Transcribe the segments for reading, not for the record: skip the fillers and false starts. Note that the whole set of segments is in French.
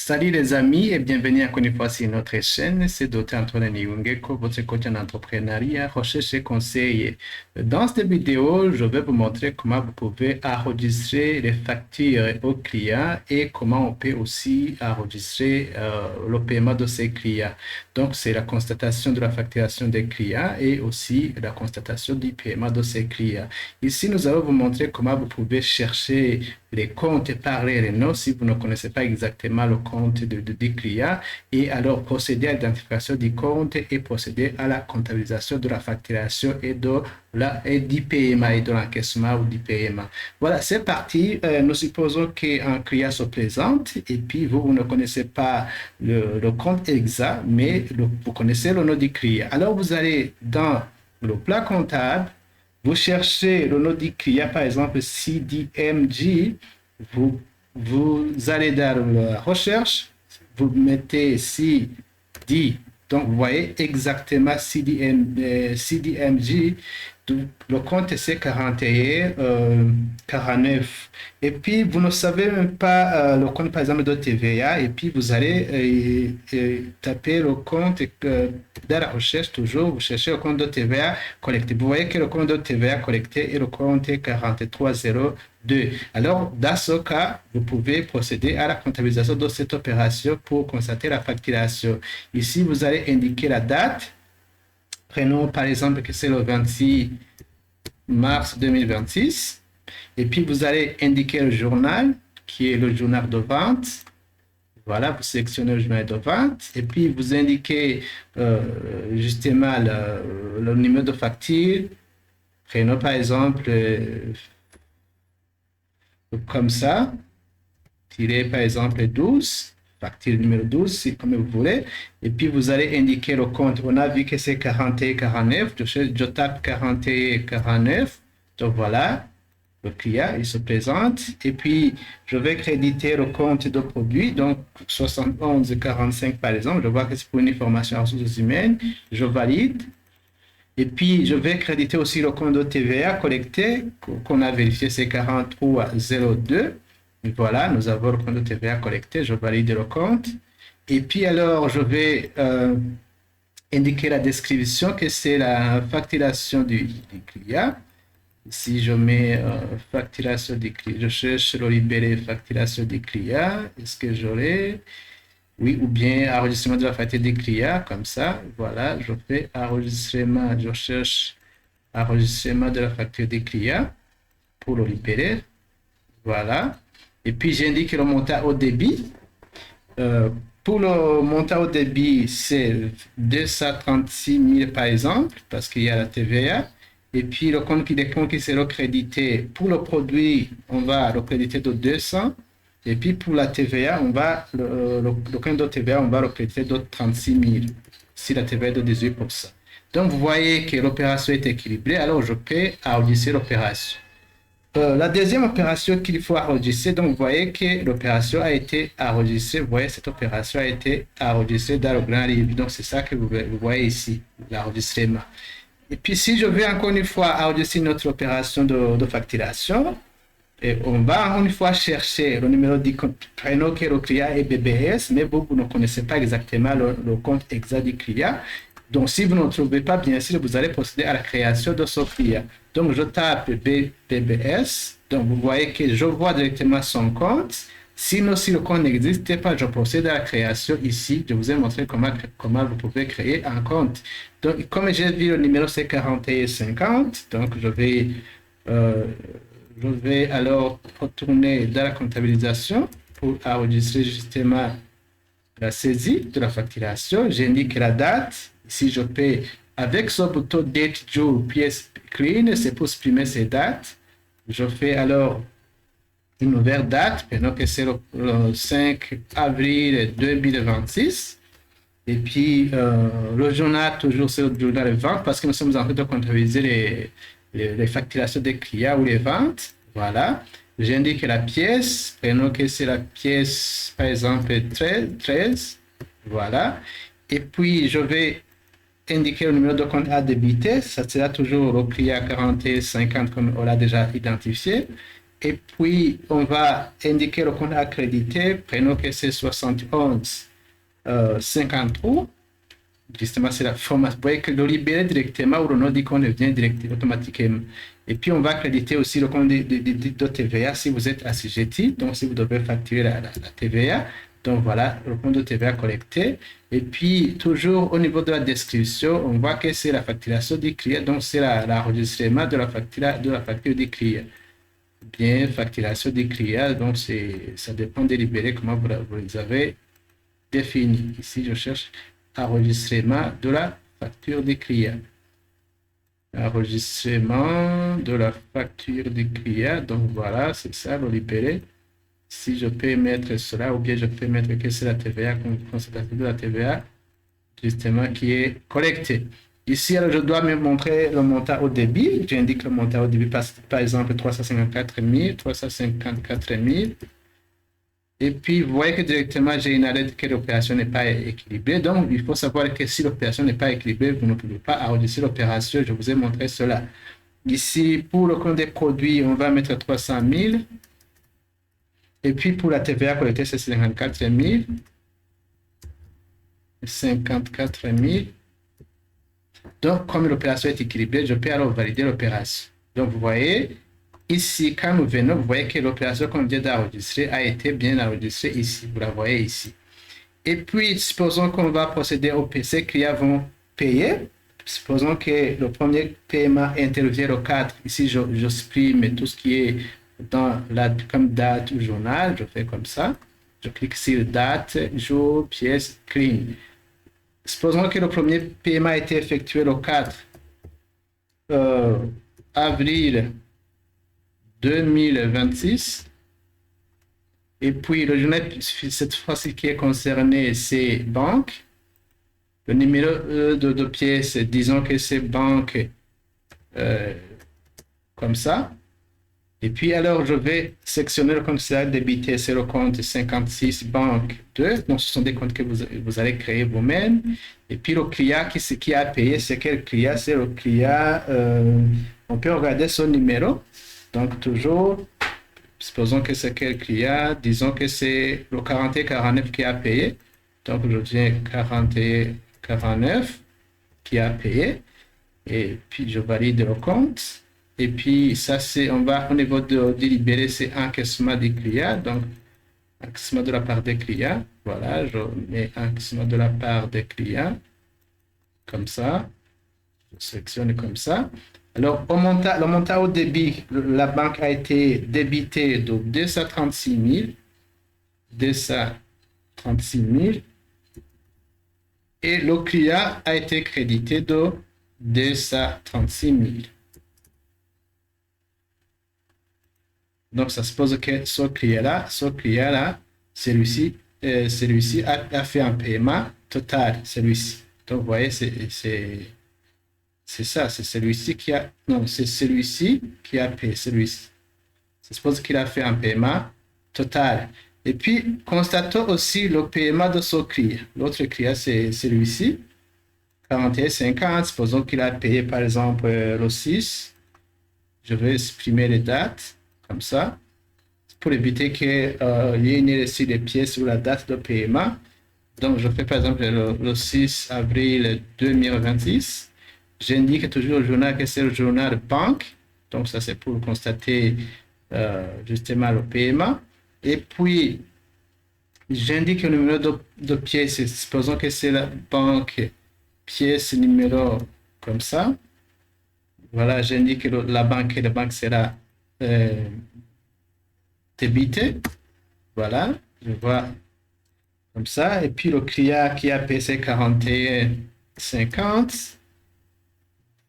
Salut les amis et bienvenue encore une fois sur notre chaîne. C'est Dr Antoine Niungeko, votre coach en entrepreneuriat, recherche et conseil. Dans cette vidéo, je vais vous montrer comment vous pouvez enregistrer les factures aux clients et comment on peut aussi enregistrer le paiement de ces clients. Donc, c'est la constatation de la facturation des clients et aussi la constatation du paiement de ces clients. Ici, nous allons vous montrer comment vous pouvez chercher les comptes par les noms si vous ne connaissez pas exactement le compte du client et alors procéder à l'identification du compte et procéder à la comptabilisation de la facturation et du paiement et de l'encaissement ou du paiement. Voilà, c'est parti. Nous supposons qu'un client se présente et puis vous ne connaissez pas le compte exact, mais vous connaissez le nom du client. Alors, vous allez dans le plat comptable. Vous cherchez le nom du client, par exemple CDMG, vous allez dans la recherche, vous mettez CD, donc vous voyez exactement CDMG, le compte c'est 41, 49. Et puis vous ne savez même pas le compte par exemple de TVA, et puis vous allez taper le compte dans la recherche toujours, vous cherchez le compte de TVA collecté. Vous voyez que le compte de TVA collecté est le compte 4302. Alors, dans ce cas, vous pouvez procéder à la comptabilisation de cette opération pour constater la facturation. Ici, vous allez indiquer la date. Prenons par exemple que c'est le 26 mars 2026. Et puis, vous allez indiquer le journal, qui est le journal de vente. Voilà, vous sélectionnez le journal de vente. Et puis, vous indiquez justement le numéro de facture. Prenons par exemple comme ça. Tirez par exemple 12. Facture numéro 12, si comme vous voulez. Et puis, vous allez indiquer le compte. On a vu que c'est 41, 49. Je tape 41, 49. Donc, voilà. Le client, il se présente. Et puis, je vais créditer le compte de produit. Donc, 71, 45, par exemple. Je vois que c'est pour une formation en ressources humaines. Je valide. Et puis, je vais créditer aussi le compte de TVA collecté qu'on a vérifié, c'est 4302. Voilà, nous avons le compte de TVA collecté, je valide le compte. Et puis alors, je vais indiquer la description que c'est la facturation du client. Si je mets facturation du client, je cherche le libellé facturation du client. Est-ce que j'aurai? Oui, ou bien enregistrement de la facture des clients, comme ça. Voilà, je fais enregistrement, je cherche enregistrement de la facture des clients pour le libérer. Voilà. Et puis, j'indique le montant au débit. Pour le montant au débit, c'est 236 000 par exemple, parce qu'il y a la TVA. Et puis, le compte qui sera crédité, pour le produit, on va le créditer de 200. Et puis, pour la TVA, le compte de TVA, on va le créditer de 36 000, si la TVA est de 18%. Donc, vous voyez que l'opération est équilibrée, alors je peux enregistrer l'opération. La deuxième opération qu'il faut enregistrer, donc vous voyez que l'opération a été enregistrée, vous voyez cette opération a été enregistrée dans le grand livre, donc c'est ça que vous voyez ici, l'enregistrement. Et puis si je veux encore une fois enregistrer notre opération de facturation, et on va encore une fois chercher le numéro du compte, prénom que le client est BBS, mais vous ne connaissez pas exactement le compte exact du client. Donc, si vous ne trouvez pas, bien sûr, vous allez procéder à la création de ce client. Donc, je tape BBS. Donc, vous voyez que je vois directement son compte. Sinon, si le compte n'existe pas, je procède à la création ici. Je vous ai montré comment vous pouvez créer un compte. Donc, comme j'ai vu, le numéro c'est 4150. Donc, je vais alors retourner dans la comptabilisation pour enregistrer justement la saisie de la facturation. J'indique la date. Si je paie avec ce bouton date, jour, pièce clean, c'est pour supprimer ces dates. Je fais alors une nouvelle date, maintenant que c'est le 5 avril 2026. Et puis, le journal, toujours, c'est le journal de vente parce que nous sommes en train de comptabiliser les facturations des clients ou les ventes. Voilà. J'indique la pièce, prenons que c'est la pièce, par exemple, 13. Voilà. Et puis, je vais indiquer le numéro de compte à débiter. Ça sera toujours le client 4150 comme on l'a déjà identifié. Et puis, on va indiquer le compte accrédité. Prenons que c'est 71 53. Justement, c'est la formation. Vous voyez que le libérer directement ou le nom du compte vient directement, automatiquement. Et puis, on va accréditer aussi le compte de TVA si vous êtes assujetti. Donc, si vous devez facturer la TVA. Donc, voilà, le compte de TVA collecté. Et puis, toujours au niveau de la description, on voit que c'est la facturation du client. Donc, c'est l'enregistrement de la facture du client. Bien, facturation du client. Donc, ça dépend des libérés, comment vous les avez définis. Ici, je cherche enregistrement de la facture du client. Enregistrement de la facture du client. Donc, voilà, c'est ça, le libéré. Si je peux mettre cela, ou bien je peux mettre que c'est la TVA, constatation de la TVA, justement, qui est collectée. Ici, alors, je dois me montrer le montant au débit. J'indique le montant au débit, par exemple, 354 000, 354 000. Et puis, vous voyez que directement, j'ai une alerte que l'opération n'est pas équilibrée. Donc, il faut savoir que si l'opération n'est pas équilibrée, vous ne pouvez pas enregistrer l'opération. Je vous ai montré cela. Ici, pour le compte des produits, on va mettre 300 000. Et puis, pour la TVA collectée, c'est 54 000. 54 000. Donc, comme l'opération est équilibrée, je peux alors valider l'opération. Donc, vous voyez, ici, quand nous venons, vous voyez que l'opération qu'on vient d'enregistrer a été bien enregistrée ici. Vous la voyez ici. Et puis, supposons qu'on va procéder au PC, clients vont payer. Supposons que le premier paiement intervient au 4. Ici, je supprime tout ce qui est comme date ou journal. Je fais comme ça. Je clique sur date, jour, pièce, clean. Supposons que le premier paiement a été effectué le 4 avril 2026. Et puis, le journal, cette fois-ci, qui est concerné, c'est banque. Le numéro de pièce, disons que c'est banque comme ça. Et puis, alors, je vais sélectionner le compte CA débité, c'est le compte 56 banque 2. Donc, ce sont des comptes que vous allez créer vous-même. Et puis, le client qui a payé, c'est quel client? C'est le client, on peut regarder son numéro. Donc, toujours, supposons que c'est quel client? Disons que c'est le 4149 qui a payé. Donc, je viens 4149 qui a payé. Et puis, je valide le compte. Et puis, ça, on va au niveau de libérer, c'est encaissement des clients. Donc, encaissement de la part des clients. Voilà, je mets encaissement de la part des clients. Comme ça. Je sélectionne comme ça. Alors, le montant au débit, la banque a été débitée de 236 000. 236 000. Et le client a été crédité de 236 000. Donc, ça suppose que ce client-là, celui-ci a fait un paiement total, celui-ci. Donc, vous voyez, c'est ça, c'est celui-ci qui a, non, c'est celui-ci qui a payé, celui-ci. Ça suppose qu'il a fait un paiement total. Et puis, constatons aussi le paiement de ce client. L'autre client, c'est celui-ci, 41,50. Supposons qu'il a payé, par exemple, le 6. Je vais exprimer les dates. Comme ça, pour éviter qu'il y ait une reçu des pièces sur la date de paiement. Donc, je fais par exemple le 6 avril 2026. J'indique toujours au journal que c'est le journal banque. Donc, ça, c'est pour constater justement le paiement. Et puis, j'indique le numéro de pièce. Supposons que c'est la banque pièce numéro comme ça. Voilà, j'indique la banque et la banque sera débité. Voilà, je vois comme ça. Et puis le client qui a payé 41,50.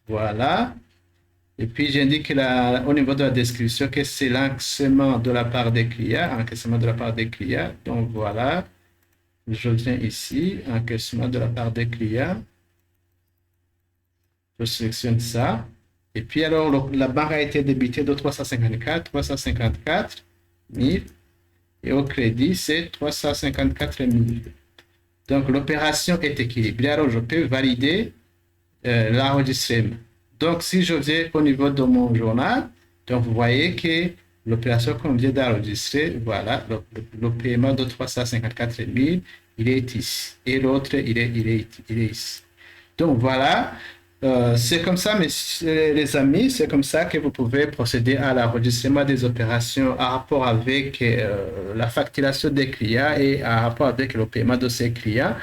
Voilà. Et puis j'indique au niveau de la description que c'est l'encaissement de la part des clients. Encaissement de la part des clients. Donc voilà. Je viens ici. Encaissement de la part des clients. Je sélectionne ça. Et puis, alors, la banque a été débitée de 354 000. Et au crédit, c'est 354 000. Donc, l'opération est équilibrée. Alors, je peux valider l'enregistrement. Donc, si je viens au niveau de mon journal, donc vous voyez que l'opération qu'on vient d'enregistrer, voilà, le paiement de 354 000, il est ici. Et l'autre, il est ici. Donc voilà, c'est comme ça, les amis, c'est comme ça que vous pouvez procéder à l'enregistrement des opérations en rapport avec la facturation des clients et en rapport avec le paiement de ces clients,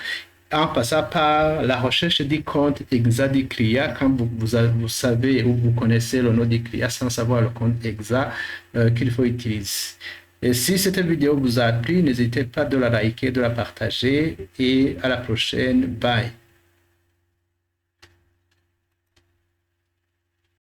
en passant par la recherche du compte exact du client quand vous savez ou vous connaissez le nom du client sans savoir le compte exact qu'il faut utiliser. Et si cette vidéo vous a plu, n'hésitez pas de la liker, de la partager et à la prochaine. Bye.